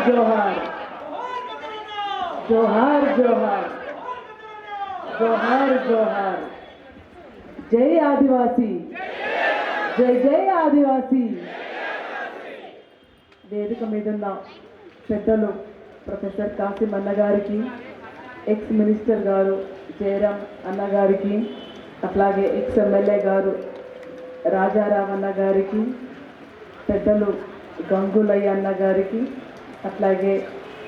जोहार जोहार जोहार जोहार जोहार जय आदिवासी जय जय आदिवासी వేదిక మీద ఉన్న పెద్దలు ప్రొఫెసర్ కాసిం అన్నగారికి ఎక్స్ మినిస్టర్ గారు జయరాం అన్నగారికి అట్లాగే ఎక్స్ ఎమ్మెల్యే గారు రాజారాం అన్నగారికి పెద్దలు గంగులయ్య అన్నగారికి అట్లాగే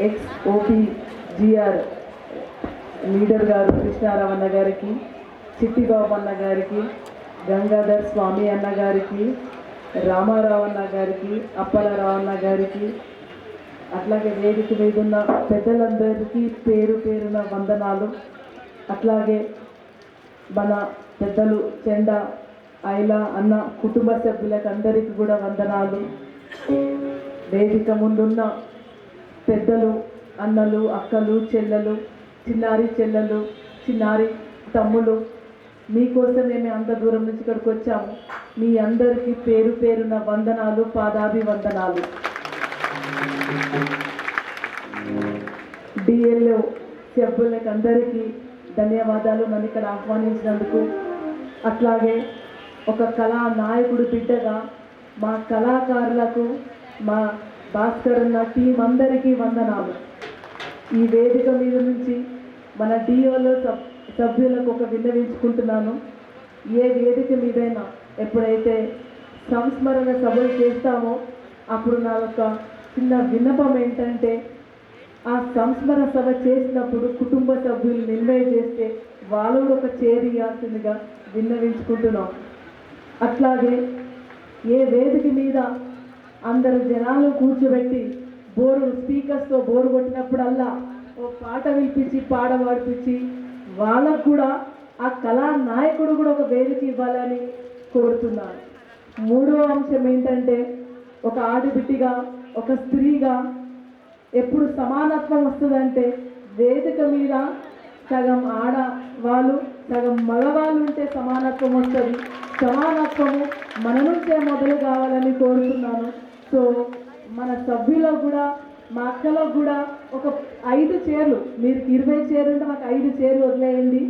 ఎక్స్ ఓపీజీఆర్ లీడర్ గారు కృష్ణారావు అన్నగారికి చిట్టిబాబు అన్నగారికి గంగాధర్ స్వామి అన్నగారికి రామారావు అన్న గారికి అప్పలరావు అన్న గారికి అట్లాగే వేదిక మీద ఉన్న పెద్దలందరికీ పేరు పేరున వందనాలు. అట్లాగే మన పెద్దలు చెండా ఐలా అన్న కుటుంబ సభ్యులకు అందరికీ కూడా వందనాలు. వేదిక ముందున్న పెద్దలు అన్నలు అక్కలు చెల్లెలు చిన్నారి చెల్లెలు చిన్నారి తమ్ములు మీకోసం మేము అంత దూరం నుంచి ఇక్కడికి వచ్చాము. మీ అందరికీ పేరు పేరున వందనాలు, పాదాభివందనాలు. డిఎల్ఓ సభ్యులకు అందరికీ ధన్యవాదాలు నన్ను ఇక్కడ ఆహ్వానించినందుకు. అట్లాగే ఒక కళా నాయకుడు బిడ్డగా మా కళాకారులకు మా భాస్కర్ అన్న టీం అందరికీ వందనాలు. ఈ వేదిక మీద నుంచి మన డిఓలో సభ్యులకు ఒక విన్నవించుకుంటున్నాను. ఏ వేదిక మీదైనా ఎప్పుడైతే సంస్మరణ సభలు చేస్తామో అప్పుడు నా యొక్క చిన్న విన్నపం ఏంటంటే ఆ సంస్మరణ సభ చేసినప్పుడు కుటుంబ సభ్యులు నిర్ణయం చేస్తే వాళ్ళు ఒక చేరియాల్సిందిగా విన్నవించుకుంటున్నాం. అట్లాగే ఏ వేదిక మీద అందరు జనాలు కూర్చోబెట్టి స్పీకర్స్తో బోరు కొట్టినప్పుడల్లా ఓ పాట వినిపించి పాట పాడిపించి వాళ్ళకు కూడా ఆ కళా నాయకుడు కూడా ఒక వేదిక ఇవ్వాలని కోరుతున్నాను. మూడవ అంశం ఏంటంటే ఒక ఆడబిడ్డగా ఒక స్త్రీగా ఎప్పుడు సమానత్వం వస్తుందంటే వేదిక మీద సగం ఆడవాళ్ళు సగం మగవాళ్ళు ఉంటే సమానత్వం వస్తుంది. సమానత్వము మన నుంచే మొదలు కావాలని కోరుతున్నాను. సో మన సభ్యులకు కూడా మా అక్కలకు కూడా ఒక 5 చైర్లు, మీరు 20 చైర్లు ఉంటే మాకు 5 చైర్లు వదిలేయండి.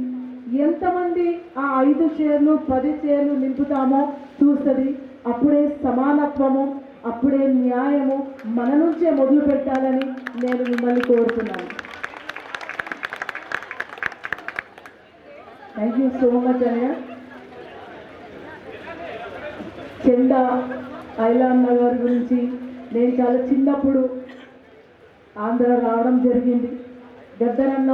ఎంతమంది ఆ 5 చైర్లు 10 చైర్లు నింపుతామో చూస్తుంది. అప్పుడే సమానత్వము, అప్పుడే న్యాయము మన నుంచే మొదలు పెట్టాలని నేను మిమ్మల్ని కోరుతున్నాను. థ్యాంక్ యూ సో మచ్ అన్నయ్య. చెండా ఐలా అన్న గారి గురించి నేను చాలా చిన్నప్పుడు ఆంధ్ర రావడం జరిగింది. గద్దరన్న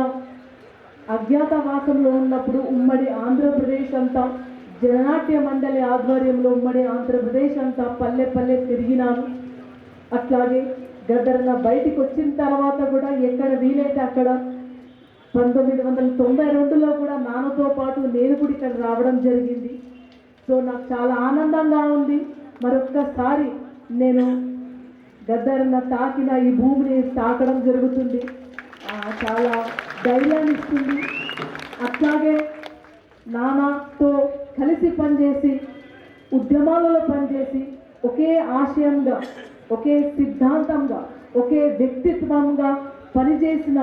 అజ్ఞాతవాసంలో ఉన్నప్పుడు ఉమ్మడి ఆంధ్రప్రదేశ్ అంతా జననాట్య మండలి ఆధ్వర్యంలో ఉమ్మడి ఆంధ్రప్రదేశ్ అంతా పల్లె పల్లె తిరిగినాను. అట్లాగే గద్దరన్న బయటికి వచ్చిన తర్వాత కూడా ఎక్కడ వీలైతే అక్కడ 1992లో కూడా నాన్నతో పాటు నేను కూడా ఇక్కడ రావడం జరిగింది. సో నాకు చాలా ఆనందంగా ఉంది. మరొక్కసారి నేను గద్దరన్న తాకిన ఈ భూమిని తాకడం జరుగుతుంది. చాలా ధైర్యాన్ని ఇస్తుంది. అట్లాగే నాన్నతో కలిసి పనిచేసి ఉద్యమాలలో పనిచేసి ఒకే ఆశయంగా ఒకే సిద్ధాంతంగా ఒకే వ్యక్తిత్వంగా పనిచేసిన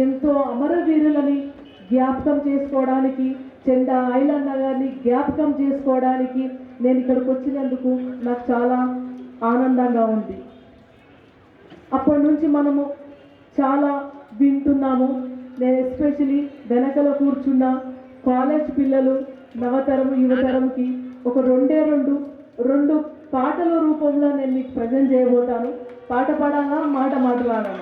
ఎంతో అమరవీరులని జ్ఞాపకం చేసుకోవడానికి చెండా ఐలన్న గారిని జ్ఞాపకం చేసుకోవడానికి నేను ఇక్కడికి వచ్చినందుకు నాకు చాలా ఆనందంగా ఉంది. అప్పటి నుంచి మనము చాలా వింటున్నాము. నేను ఎస్పెషలీ వెనకల కూర్చున్న కాలేజ్ పిల్లలు నవతరం యువతరంకి ఒక రెండు పాటల రూపంలో నేను మీకు ప్రజెంట్ చేయబోతాను. పాట పాడాలా మాట మాట్లాడాలా?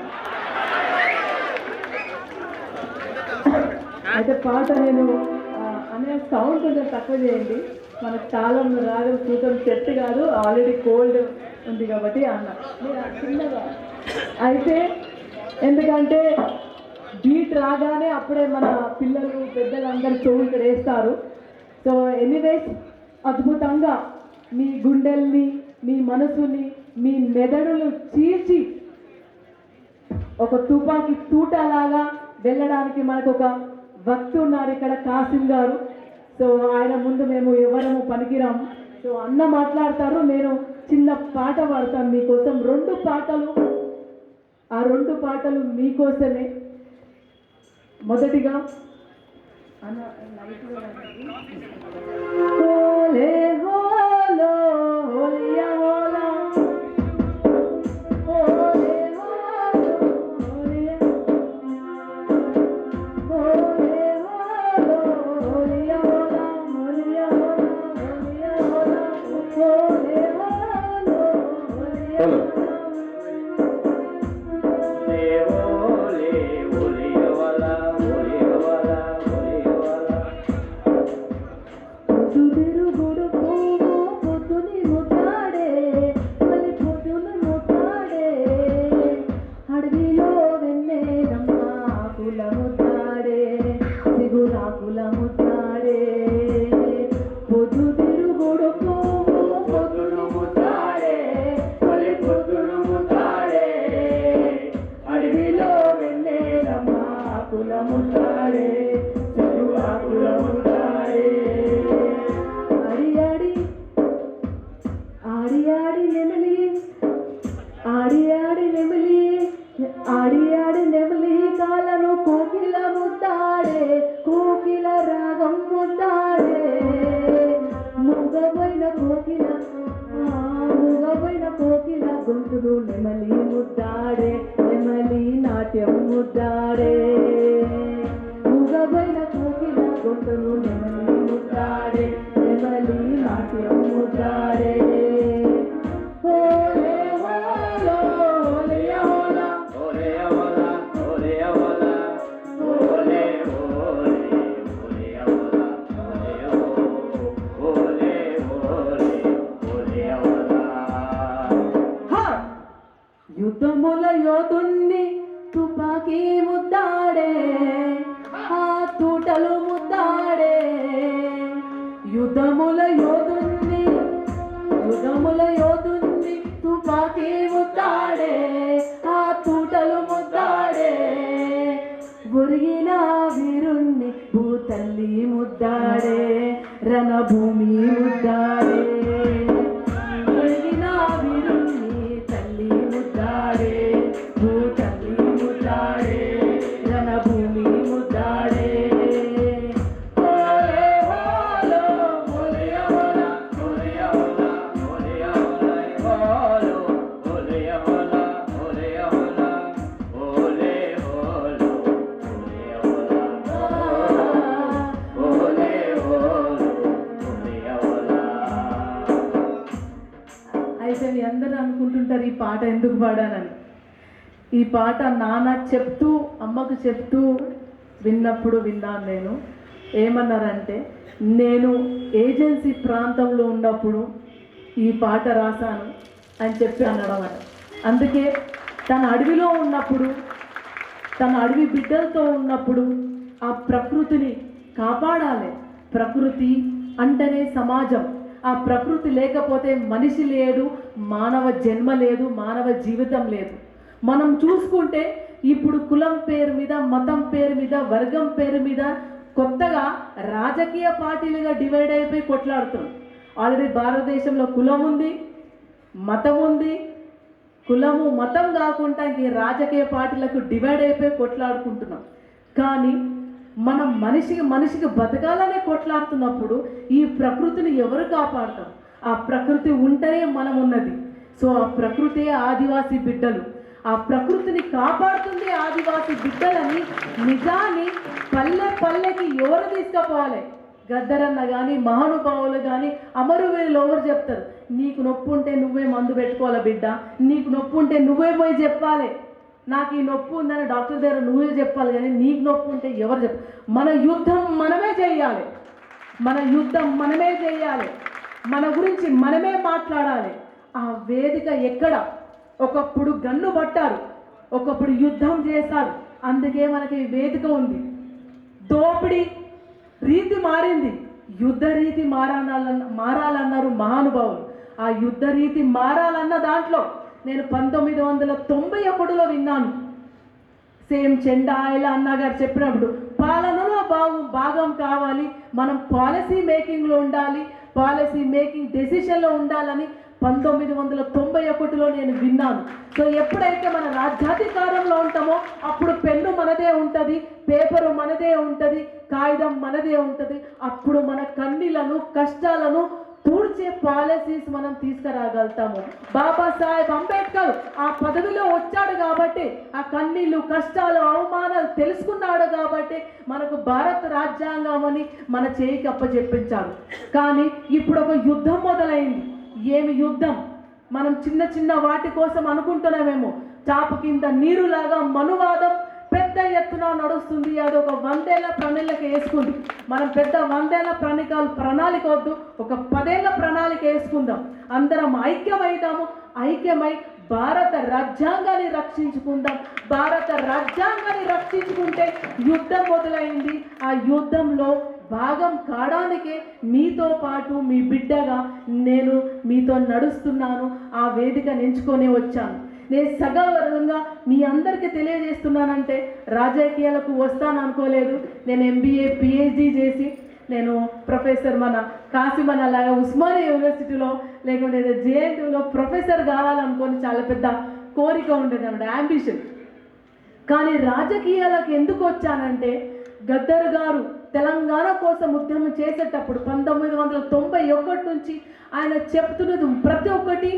అయితే పాట నేను అనే సౌండ్ కొంచెం తక్కువ చేయండి. మనకు తాళం రాగం చూద్దాం సెట్ కాదు, ఆల్రెడీ కోల్డ్ ఉంది కాబట్టి అన్న చిన్నగా అయితే ఎందుకంటే బీట్ రాగానే అప్పుడే మన పిల్లలు పెద్దలందరూ చెవులు ఇక్కడ వేస్తారు. సో ఎనీవేస్ అద్భుతంగా మీ గుండెల్ని మీ మనసుని మీ మెదడులు చీల్చి ఒక తుపాకీ తూటలాగా వెళ్ళడానికి మనకు ఒక భక్తి ఉన్నారు ఇక్కడ కాసిం గారు. సో ఆయన ముందు మేము ఎవరము పనికిరాము. సో అన్న మాట్లాడతారు, నేను చిన్న పాట పాడతాను మీకోసం. 2 పాటలు ఆ 2 పాటలు మీకోసమే. మొదటిగా హోలే హోలో హోలియా హోలా, హోలే హోలో హోలియా, హోలే హోలో హోలియా హోలా, హోలియా హోలా హోలియా హోలా, హోలే హోలో హోలియా హోలా. పొద్దుతిరుగుడు పువ్వు పొద్దుని ముద్దాడే, మళ్ళీ పొద్దున ముద్దాడే, అడవిలో వెన్నెలమ్మ ఆకుల ముద్దాడే, సిగురాకుల ముద్దాడే. పొద్దుతిరుగుడు పువ్వు పొద్దున ముద్దాడే, మళ్ళీ పొద్దున ముద్దాడే, అడవిలో వెన్నెలమ్మ ఆకుల ముద్దాడే, సిగురాకుల ముద్దాడే. ఆడి ఆడి నెమలి, ఆడి ఆడి నెమలి, ఆడి ఆడి నెమలి కాలను కోకిల ముద్దాడే, కోకిల రాగం ముద్దాడే. మూగబోయిన కోకిల, మూగబోయిన కోకిల గొంతులు నెమలి ముద్దాడే, నెమలి నాట్యం ముద్దాడే. మూగబోయిన కోకిల గొంతులు నెమలి ముద్దాడే, నెమలి నాట్యం ముద్దాడే. హోలే హోలో హోలియా హోలా, హోలియా హోలా హోలియా హోలా, హోలే హోలే హోలియా హోలా, హోలే హోలే హోలియా హోలా. యుద్ధముల యోధుణ్ణి తుపాకీ ముద్దాడే, ఆ తూటలు ముద్దాడే. యుద్ధముల యోధుణ్ణి, యుద్ధముల యోధుణ్ణి తుపాకీ ముద్దాడే, ఆ తూటలు ముద్దాడే. ఒరిగిన వీరుణ్ణి భూతల్లి ముద్దాడే, రణభూమి ముద్దాడే. ఒరిగిన వీరుణ్ణి తల్లి ముద్దాడే, భూతల్లి ముద్దాడే, రణభూమి ముద్దాడే. అయితే మీ అందరూ అనుకుంటుంటారు ఈ పాట ఎందుకు పాడానని. ఈ పాట నాన్న చెప్తూ అమ్మకు చెప్తూ విన్నప్పుడు విన్నాను నేను. ఏమన్నారంటే, నేను ఏజెన్సీ ప్రాంతంలో ఉన్నప్పుడు ఈ పాట రాశాను అని చెప్పి అన్నమాట. అందుకే తన అడవిలో ఉన్నప్పుడు, తన అడవి బిడ్డలతో ఉన్నప్పుడు ఆ ప్రకృతిని కాపాడాలి. ప్రకృతి అంటేనే సమాజం. ఆ ప్రకృతి లేకపోతే మనిషి లేడు, మానవ జన్మ లేదు, మానవ జీవితం లేదు. మనం చూసుకుంటే ఇప్పుడు కులం పేరు మీద, మతం పేరు మీద, వర్గం పేరు మీద కొత్తగా రాజకీయ పార్టీలుగా డివైడ్ అయిపోయి కొట్లాడుతున్నాం. ఆల్రెడీ భారతదేశంలో కులం ఉంది, మతం ఉంది. కులము మతం కాకుండా ఇంక రాజకీయ పార్టీలకు డివైడ్ అయిపోయి కొట్లాడుకుంటున్నాం. కానీ మనం మనిషికి బతకాలనే కొట్లాడుతున్నప్పుడు ఈ ప్రకృతిని ఎవరు కాపాడతాం? ఆ ప్రకృతి ఉంటేనే మనం ఉన్నది. సో ఆ ప్రకృతి ఆదివాసీ బిడ్డలు, ఆ ప్రకృతిని కాపాడుతుంది ఆదివాసీ బిడ్డలని నిజాన్ని పల్లె పల్లెకి ఎవరు తీసుకుపోవాలి? గద్దరన్న కానీ, మహానుభావులు కానీ, అమరవీరులు ఎవరు చెప్తారు? నీకు నొప్పి ఉంటే నువ్వే మందు పెట్టుకోవాలి బిడ్డ, నీకు నొప్పి ఉంటే నువ్వే పోయి చెప్పాలి. నాకు ఈ నొప్పి ఉందని డాక్టర్ దగ్గర నువ్వే చెప్పాలి. కానీ నీకు నొప్పి ఉంటే ఎవరు చెప్ప? మన యుద్ధం మనమే చేయాలి, మన యుద్ధం మనమే చేయాలి, మన గురించి మనమే మాట్లాడాలి. ఆ వేదిక ఎక్కడ? ఒకప్పుడు గన్ను పట్టారు, ఒకప్పుడు యుద్ధం చేశారు, అందుకే మనకి వేదిక ఉంది. దోపిడీ రీతి మారింది, యుద్ధ రీతి మారాలన్నారు మహానుభావులు. ఆ యుద్ధ రీతి మారాలన్న దాంట్లో నేను 1991లో విన్నాను. సేమ్ చెండాయిల అన్నగారు చెప్పినప్పుడు, పాలనలో భాగం కావాలి, మనం పాలసీ మేకింగ్లో ఉండాలి, పాలసీ మేకింగ్ డెసిషన్లో ఉండాలని 1991లో నేను విన్నాను. సో ఎప్పుడైతే మన రాజ్యాధికారంలో ఉంటామో అప్పుడు పెన్ను మనదే ఉంటుంది, పేపరు మనదే ఉంటుంది, కాగితం మనదే ఉంటుంది. అప్పుడు మన కన్నీళ్లను కష్టాలను పూడ్చే పాలసీస్ మనం తీసుకురాగలుగుతాము. బాబాసాహెబ్ అంబేద్కర్ ఆ పదవిలో వచ్చాడు కాబట్టి, ఆ కన్నీళ్ళు కష్టాలు అవమానాలు తెలుసుకున్నాడు కాబట్టి మనకు భారత రాజ్యాంగం అని మన చేయికి అప్పచెప్పించారు. కానీ ఇప్పుడు ఒక యుద్ధం మొదలైంది. ఏమి యుద్ధం? మనం చిన్న చిన్న వాటి కోసం అనుకుంటున్నామేమో. చాప కింద నీరులాగా మనువాదం పెద్ద ఎత్తున నడుస్తుంది. అది ఒక 100 ఏళ్ల ప్రణాళిక వేసుకుంది. మనం పెద్ద 100 ఏళ్ల ప్రణాళిక వద్దు, ఒక 10 ఏళ్ల ప్రణాళిక వేసుకుందాం. అందరం ఐక్యమైదాము. ఐక్యమై భారత రాజ్యాంగాన్ని రక్షించుకుందాం. భారత రాజ్యాంగాన్ని రక్షించుకుంటే యుద్ధం మొదలైంది. ఆ యుద్ధంలో భాగం కావడానికే మీతో పాటు మీ బిడ్డగా నేను మీతో నడుస్తున్నాను. ఆ వేదికను ఎంచుకొని వచ్చాను. నేను సగర్వంగా మీ అందరికీ తెలియజేస్తున్నానంటే రాజకీయాలకు వస్తాను అనుకోలేదు. నేను MBA PhD చేసి నేను ప్రొఫెసర్ మన కాసిమన్ అలాగా ఉస్మానియా యూనివర్సిటీలో లేకుంటే JNTUలో ప్రొఫెసర్ కావాలనుకొని చాలా పెద్ద కోరిక ఉండేది అన్నమాట, యాంబిషన్. కానీ రాజకీయాలకు ఎందుకు వచ్చానంటే గద్దర్ గారు తెలంగాణ కోసం ఉద్యమం చేసేటప్పుడు 1991 నుంచి ఆయన చెప్తున్నది ప్రతి ఒక్కటి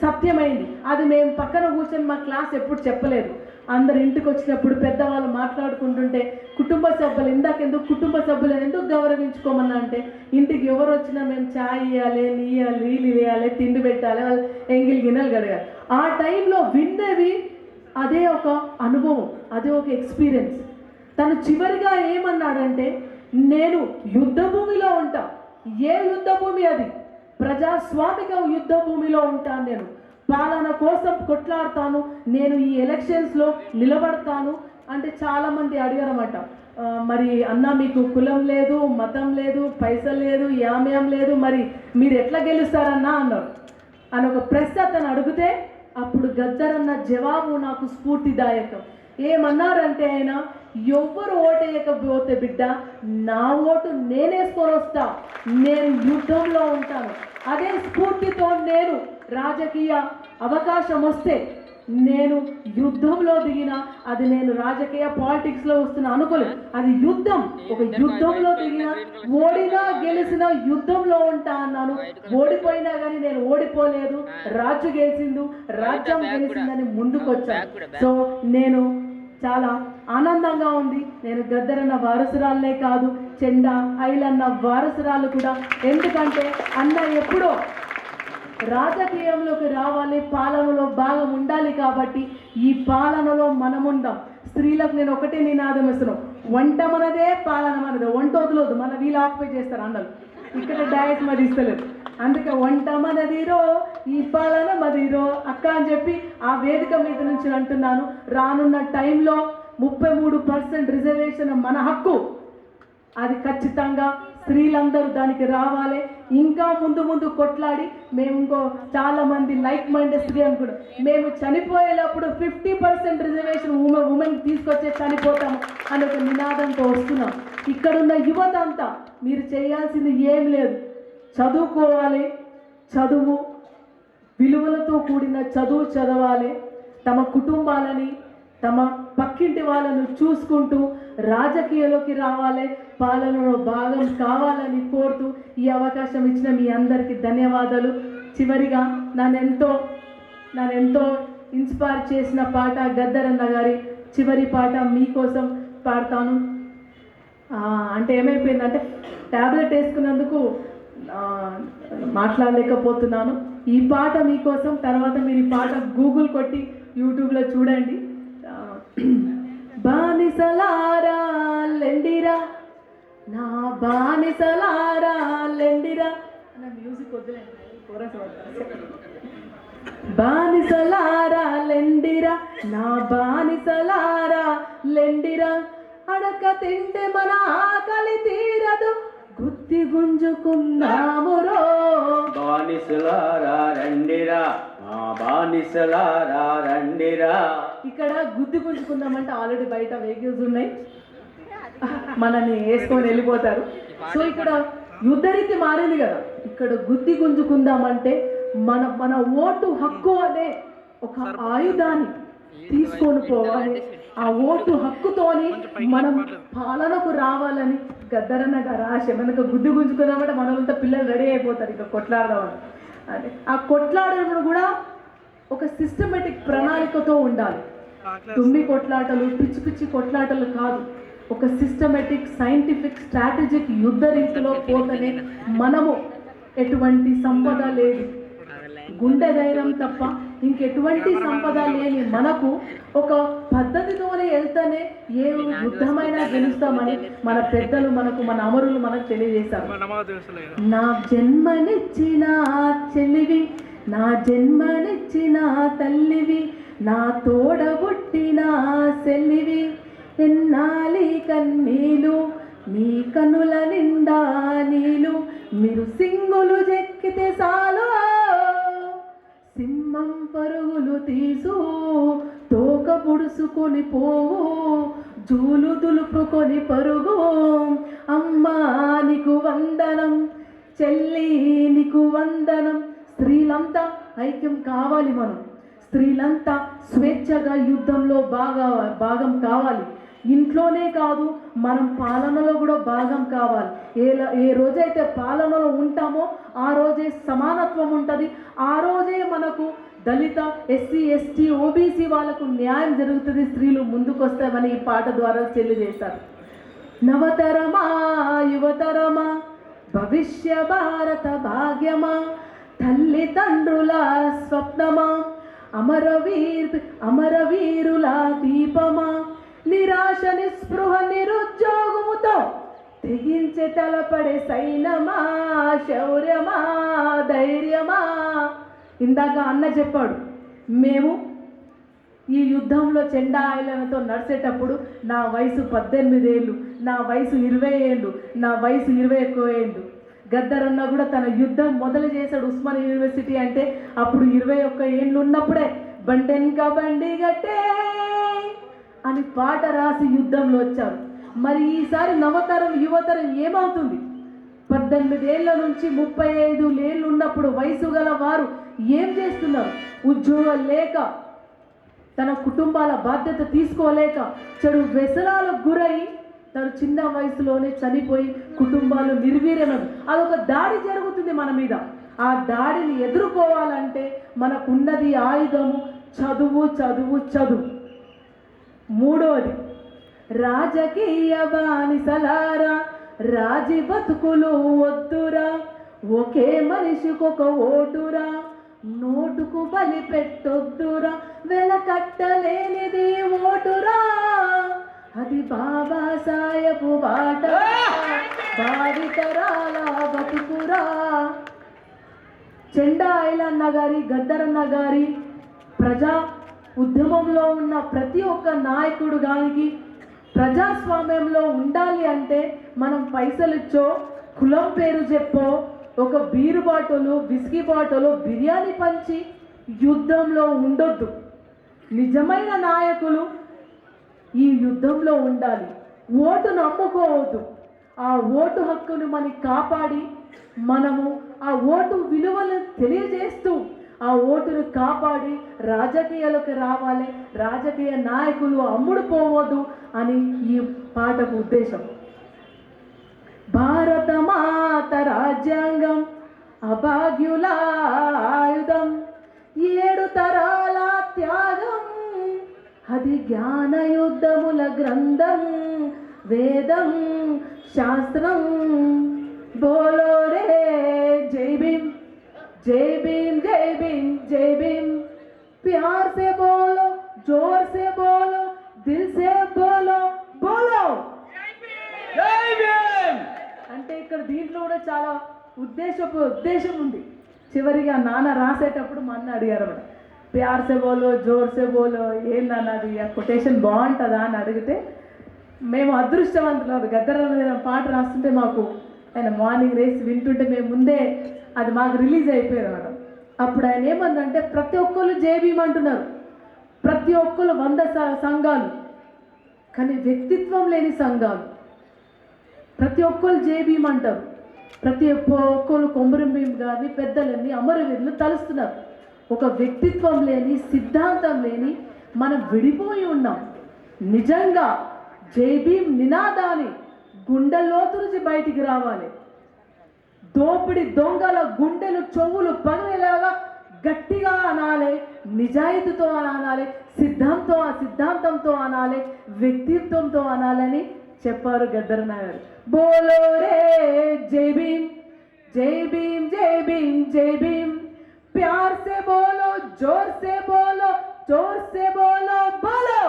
సత్యమైంది. అది మేము పక్కన కూర్చొని మా క్లాస్ ఎప్పుడు చెప్పలేదు. అందరు ఇంటికి వచ్చినప్పుడు పెద్దవాళ్ళు మాట్లాడుకుంటుంటే కుటుంబ సభ్యులు ఇందాకెందుకు కుటుంబ సభ్యులను ఎందుకు గౌరవించుకోమన్నా అంటే, ఇంటికి ఎవరు వచ్చినా మేము ఛాయ్ ఇవ్వాలి, నీళ్ళు వేయాలి, తిండి పెట్టాలి, వాళ్ళు ఎంగిల్ గిన్నెలు కడగాలి. ఆ టైంలో విన్నవి అదే ఒక అనుభవం, అదే ఒక ఎక్స్పీరియన్స్. తను చివరిగా ఏమన్నాడంటే, నేను యుద్ధ భూమిలో ఉంటా. ఏ యుద్ధ భూమి అది? ప్రజాస్వామిక యుద్ధ భూమిలో ఉంటాను. నేను పాలన కోసం కొట్లాడతాను, నేను ఈ ఎలక్షన్స్లో నిలబడతాను అంటే చాలామంది అడిగారన్నమాట. మరి అన్న మీకు కులం లేదు, మతం లేదు, పైసలు లేదు, యామ్యాం లేదు, మరి మీరు ఎట్లా గెలుస్తారన్నా అన్నారు. అని ఒక ప్రశ్న అతను అడిగితే అప్పుడు గద్దర్ అన్న జవాబు నాకు స్ఫూర్తిదాయకం. ఏమన్నారంటే ఆయన, ఎవ్వరు ఓటేయకపోతే బిడ్డ నా ఓటు నేనేసుకొని వస్తా, నేను యుద్ధంలో ఉంటాను. అదే స్ఫూర్తితో నేను రాజకీయ అవకాశం వస్తే నేను యుద్ధంలో దిగిన, అది నేను రాజకీయ పాలిటిక్స్లో వస్తున్నా అనుకోలేదు. అది యుద్ధం, ఒక యుద్ధంలో దిగిన, ఓడినా గెలిచిన యుద్ధంలో ఉంటా అన్నాను. ఓడిపోయినా కానీ నేను ఓడిపోలేదు, రాజు గెలిచిండు, రాజ్యం గెలిచిందని ముందుకు వచ్చాను. సో నేను చాలా ఆనందంగా ఉంది. నేను గద్దరన్న వారసురాలనే కాదు, చెండా ఐలన్న వారసురాలు కూడా. ఎందుకంటే అన్న ఎప్పుడో రాజకీయంలోకి రావాలి, పాలనలో భాగం ఉండాలి కాబట్టి ఈ పాలనలో మనం ఉందాం. స్త్రీలకు నేను ఒకటే నినాదం ఇస్తున్నాను, వంట మనదే, పాలన మనదే. వంట వదలొద్దు, మన వీళ్ళు ఆక్యుపై చేస్తారు అన్నలు. ఇక్కడ డయట్ మరి ఇస్తలేదు. అందుకే వంట మనదిరో, ఈ పాలన మదిరో అక్క అని చెప్పి ఆ వేదిక మీద నుంచి అంటున్నాను. రానున్న టైంలో 33% రిజర్వేషన్ మన హక్కు. అది ఖచ్చితంగా స్త్రీలందరూ దానికి రావాలి. ఇంకా ముందు కొట్లాడి మేము ఇంకో చాలామంది లైక్ మైండెడ్ స్త్రీ అనుకుంటాం. మేము చనిపోయేటప్పుడు 50% రిజర్వేషన్ ఉమెన్ తీసుకొచ్చే చనిపోతాము అని ఒక నినాదంతో వస్తున్నాం. ఇక్కడున్న యువత అంతా మీరు చేయాల్సింది ఏం లేదు, చదువుకోవాలి, చదువు విలువలతో కూడిన చదువు చదవాలి, తమ కుటుంబాలని తమ పక్కింటి వాళ్ళను చూసుకుంటూ రాజకీయాల్లోకి రావాలి, పాలనలో భాగం కావాలని కోరుతూ ఈ అవకాశం ఇచ్చిన మీ అందరికీ ధన్యవాదాలు. చివరిగా నన్నెంతో ఇన్స్పైర్ చేసిన పాట గద్దర్ అన్న గారి చివరి పాట మీకోసం పాడతాను. అంటే ఏమైపోయిందంటే ట్యాబ్లెట్ వేసుకున్నందుకు మాట్లాడలేకపోతున్నాను. ఈ పాట మీకోసం. తర్వాత మీరు ఈ పాట గూగుల్ కొట్టి యూట్యూబ్లో చూడండి. బానిసలారా లెండిరా, నా బానిసలారా లెండిరా అన్న మ్యూజిక్ వద్దులేండి, బానిసలారా లెండిరా, నా బానిసలారా లెండిరా, అడక తింటే మన ఆకలి తీరదు, గుత్తి గుంజుకున్నామురో. బానిసలారా రండిరా, మా బానిసలారా రండిరా. ఇక్కడ గుద్ది గుంజుకుందామంటే ఆల్రెడీ బయట వెహికల్స్ ఉన్నాయి. మనల్ని వేసుకొని వెళ్ళిపోతారు. సో ఇక్కడ యుద్ధ రీతి మారింది కదా, ఇక్కడ గుద్ది గుంజుకుందామంటే మన మన ఓటు హక్కు అనే ఒక ఆయుధాన్ని తీసుకొని పోవాలి. ఆ ఓటు హక్కుతోని మనం పాలనకు రావాలని గద్దరన్న గారు ఆశ. మనకు గుద్ది గుంజుకుందామంటే మనమంతా పిల్లలు రెడీ అయిపోతారు ఇక కొట్లాడదామని. అంటే ఆ కొట్లాడేటప్పుడు కూడా ఒక సిస్టమేటిక్ ప్రణాళికతో ఉండాలి. తుమ్మి కొట్లాటలు, పిచ్చి పిచ్చి కొట్లాటలు కాదు. ఒక సిస్టమేటిక్ సైంటిఫిక్ స్ట్రాటజిక్ యుద్ధ రీతిలో పోతేనే మనము ఎటువంటి సంపద లేదు, గుండె ధైర్యం తప్ప ఇంకెటువంటి సంపద లేని మనకు ఒక పద్ధతితోనే వెళ్తేనే ఏ యుద్ధమైనా గెలుస్తామని మన పెద్దలు మనకు, మన అమరులు మనకు తెలియజేశారు. నా జన్మనిచ్చిన చెల్లివి, నా జన్మనిచ్చిన తల్లివి, నా తోడబుట్టిన సెల్లివి, ఎన్నాలి కన్నీలు నీ కనుల నిండా నీలు, మీరు సింగులు చెక్కితే చాలు సింహం పరుగులు తీసు, తోక పుడుసుకొని పోవు జూలు దులుపుకొని పరుగు, అమ్మా నీకు వందనం, చెల్లి నీకు వందనం. స్త్రీలంతా ఐక్యం కావాలి. మనం స్త్రీలంతా స్వేచ్ఛగా యుద్ధంలో భాగం కావాలి. ఇంట్లోనే కాదు, మనం పాలనలో కూడా భాగం కావాలి. ఏ రోజైతే పాలనలో ఉంటామో ఆ రోజే సమానత్వం ఉంటుంది. ఆ రోజే మనకు దళిత, ఎస్సీ, ఎస్టీ, ఓబీసీ వాళ్ళకు న్యాయం జరుగుతుంది. స్త్రీలు ముందుకు వస్తామని ఈ పాట ద్వారా తెలియజేశారు. నవతరమా యువతరమా భవిష్య భారత భాగ్యమా, తల్లిదండ్రుల స్వప్నమా, అమరవీరుల దీపమా, నిరాశ నిస్పృహ నిరుద్యోగముతో తెగించే తలపడే సైన్యమా, శౌర్యమా, ధైర్యమా. ఇందాక అన్న చెప్పాడు, మేము ఈ యుద్ధంలో చెండా ఆయలతో నడిచేటప్పుడు నా వయసు 18 ఏళ్ళు, నా వయసు 20 ఏళ్ళు, నా వయసు 21 ఏళ్ళు. గద్దరన్న కూడా తన యుద్ధం మొదలు చేశాడు ఉస్మానియా యూనివర్సిటీ అంటే అప్పుడు 21 ఏళ్ళు ఉన్నప్పుడే. బండెన్క బండి గట్టే అని పాట రాసి యుద్ధంలో వచ్చారు. మరి ఈసారి నవతరం యువతరం ఏమవుతుంది? 18 ఏళ్ళ నుంచి 35 ఏళ్ళు ఉన్నప్పుడు వయసు గల వారు ఏం చేస్తున్నారు? ఉద్యోగం లేక, తన కుటుంబాల బాధ్యత తీసుకోలేక, చెడు వ్యసనాలకు గురై తను చిన్న వయసులోనే చనిపోయి కుటుంబాలు నిర్వీర్యమం. అదొక దాడి జరుగుతుంది మన మీద. ఆ దాడిని ఎదుర్కోవాలంటే మనకున్నది ఆయుధము చదువు, చదువు, చదువు. మూడోది, రాజకీయ బానిసలారా రాజీ బతుకులు వద్దురా, ఒకే మనిషికొక ఓటురా, నోటుకు బలి పెట్టొద్దురా, వెలకట్టలేనిది ఓటురా, అది బాబా సాయపు బాట, భావితరాల బతుకురా. చెండా ఐలన్న గారి, గద్దరన్న గారి ప్రజా ఉద్యమంలో ఉన్న ప్రతి ఒక్క నాయకుడు గానికి ప్రజాస్వామ్యంలో ఉండాలి అంటే మనం పైసలు ఇచ్చో, కులం పేరు చెప్పో, ఒక బీరు బాటలు, విస్కీ బాటలు, బిర్యానీ పంచి యుద్ధంలో ఉండొద్దు. నిజమైన నాయకులు ఈ యుద్ధంలో ఉండాలి. ఓటును అమ్ముకోవద్దు. ఆ ఓటు హక్కును మనకి కాపాడి మనము ఆ ఓటు విలువలు తెలియజేస్తూ ఆ ఓటును కాపాడి రాజకీయాలకు రావాలి. రాజకీయ నాయకులు అమ్ముడు పోవద్దు అని ఈ పాటకు ఉద్దేశం. భారత మాత రాజ్యాంగం అభాగ్యుల ఆయుధం, 7 తరాల త్యాగం, అది జ్ఞాన యుద్ధముల గ్రంథం, వేదం శాస్త్రం. బోలో రే జై భీమ్, జై భీమ్, జై భీమ్, జై భీమ్. ప్యార్ సే బోలో, జోర్ సే బోలో, దిల్ సే బోలో, బోలో జై భీమ్. అంటే ఇక్కడ దీంట్లో కూడా చాలా ఉద్దేశం ఉంది. చివరిగా నాన్న రాసేటప్పుడు మా అన్న అడిగారు అన్నమాట, ప్యార్ సే బోలో, జోర్ సే బోలో, ఏందన్నది ఆ కొటేషన్ బాగుంటుందా అని అడిగితే మేము అదృష్టవంతులు. గద్దరన్న పాట రాస్తుంటే మాకు ఆయన మార్నింగ్ రేసి వింటుంటే మేము ముందే అది మాకు రిలీజ్ అయిపోయేది అన్నమాట. అప్పుడు ఆయన ఏమన్నంటే ప్రతి ఒక్కళ్ళు జై భీమ్ అంటున్నారు, ప్రతి ఒక్కళ్ళు 100 సంఘాలు, కానీ వ్యక్తిత్వం లేని సంఘాలు. ప్రతి ఒక్కరు జై భీమ్ అంటారు, ప్రతి ఒక్కరు కొమరం భీమ్ గారిని పెద్దలని అమరవీరులు తలుస్తున్నారు. ఒక వ్యక్తిత్వం లేని, సిద్ధాంతం లేని మనం విడిపోయి ఉన్నాం. నిజంగా జై భీమ్ నినాదాన్ని గుండెల్లోతు నుంచి బయటికి రావాలి. దోపిడి దొంగల గుండెలు చెవులు పగిలేలాగా గట్టిగా అనాలి, నిజాయితీతో అనాలి, సిద్ధాంతంతో అనాలి, వ్యక్తిత్వంతో అనాలని చెప్పారు గద్దరన్న గారు. బోలో రే జై భీమ్, జై భీమ్, జై భీమ్, జై భీమ్, ప్యార్ సే బోలో, జోర్ సే బోలో, జోర్ సే బోలో, బోలో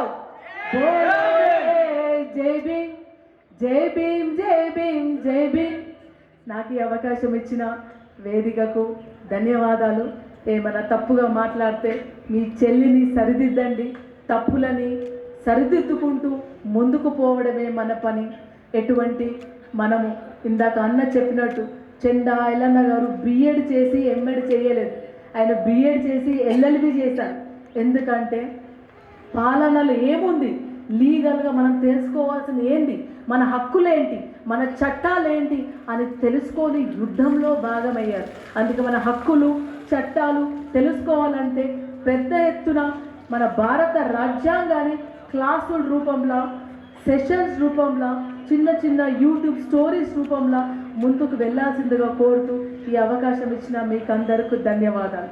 బోలో రే జై భీమ్, జై భీమ్, జై భీమ్, జై భీమ్. నాకు ఈ అవకాశం ఇచ్చిన వేదికకు ధన్యవాదాలు. ఏమైనా తప్పుగా మాట్లాడితే మీ చెల్లిని సరిదిద్దండి. తప్పులని సరిదిద్దుకుంటూ ముందుకు పోవడమే మన పని. ఎటువంటి మనము ఇందాక అన్న చెప్పినట్టు చెండా ఐలన్న గారు బిఎడ్ చేసి ఎంఎడ్ చేయలేదు, ఆయన బిఎడ్ చేసి ఎల్ఎల్బి చేశారు. ఎందుకంటే పాలనలో ఏముంది, లీగల్గా మనం తెలుసుకోవాల్సిన ఏంటి, మన హక్కులేంటి, మన చట్టాలేంటి అని తెలుసుకొని యుద్ధంలో భాగమయ్యారు. అందుకే మన హక్కులు చట్టాలు తెలుసుకోవాలంటే పెద్ద ఎత్తున మన భారత రాజ్యాంగాన్ని క్లాసుల రూపంలో, సెషన్స్ రూపంలో, చిన్న చిన్న యూట్యూబ్ స్టోరీస్ రూపంలో ముందుకు వెళ్ళాల్సిందిగా కోరుతూ ఈ అవకాశం ఇచ్చిన మీకు అందరికీ ధన్యవాదాలు.